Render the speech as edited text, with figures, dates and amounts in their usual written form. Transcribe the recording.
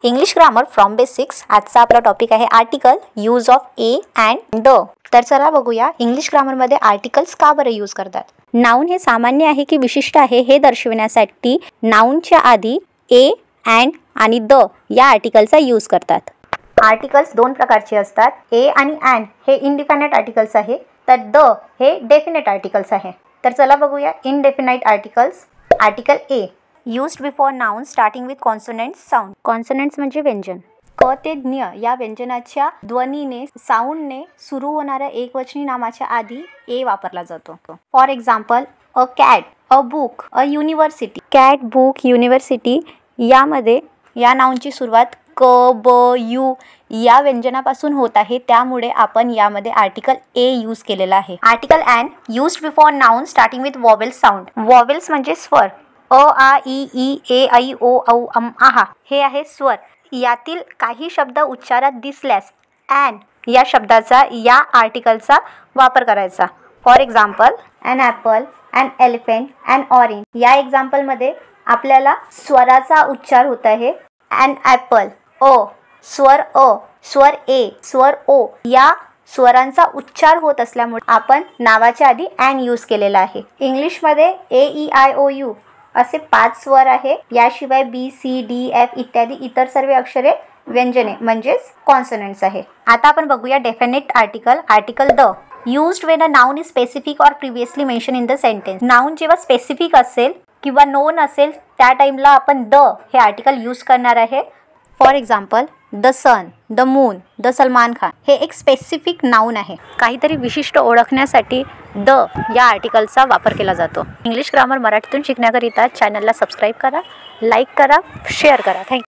English grammar from basics. आजचा आपला topic आहे article, use of A and the. तर चला बघूया इंग्लिश ग्रामरमध्ये आर्टिकल्स का बरं यूज करतात. नाउन हे सामान्य आहे की विशिष्ट आहे हे दर्शविण्यासाठी नाउनच्या आधी ए, अँड आणि द या आर्टिकलचा यूज करतात. आर्टिकल्स दोन प्रकारचे असतात. ए आणि अँड हे इनडिफायनाइट आर्टिकल्स आहे, तर द हे डेफिनेट आर्टिकल्स आहे. तर चला बघूया indefinite articles. Article a, used before noun starting with consonants sound. Consonants म्हणजे व्यंजन. क ते ज्ञ या व्यंजनाच्या ध्वनीने साऊंडने सुरू होणाऱ्या एकवचनी नामाच्या आधी ए वापरला जातो. For example, a cat, a book, a university. Cat, book, university यामध्ये या नाउनची सुरुवात क, ब, यू या व्यंजनापासून होत आहे, त्यामुळे आपण यामध्ये आर्टिकल ए यूज केलेला आहे. Article and, used before noun starting with vowels sound. Vowels म्हणजे स्वर. अ, आ, ई, ए, ऐ, ओ, औ, आहा हे आहे स्वर. यातील काही शब्द उच्चारात दिसल्यास अँड या शब्दाचा या आर्टिकलचा वापर करायचा. For example, an apple, an elephant, an orange. या एक्झाम्पलमध्ये आपल्याला स्वराचा उच्चार होत आहे. ॲन ॲपल, अ, स्वर अ, स्वर ए, स्वर ओ या स्वरांचा उच्चार होत असल्यामुळे आपण नावाच्या आधी ॲन यूज केलेला आहे. इंग्लिशमध्ये ए, ई, आय, ओ, यू असे 5 स्वर आहे. याशिवाय बी, सी, डी, एफ इत्यादी इतर सर्व अक्षरे व्यंजने म्हणजेच कॉन्सोनंट्स आहे. आता आपण बघूया definite article. Article the, used when a noun is specific or previously mention in the sentence. Noun जेव्हा स्पेसिफिक असेल किंवा नोन असेल त्या टाईमला आपण द हे आर्टिकल यूज करणार आहे. For example, the sun, the moon, the Salman Khan हे एक स्पेसिफिक नाउन आहे. काहीतरी विशिष्ट ओळखण्यासाठी द या आर्टिकलचा वापर केला जातो. इंग्लिश ग्रामर मराठीतून शिकण्याकरिता चॅनलला सबस्क्राईब करा, लाईक करा, शेअर करा. थँक्यू.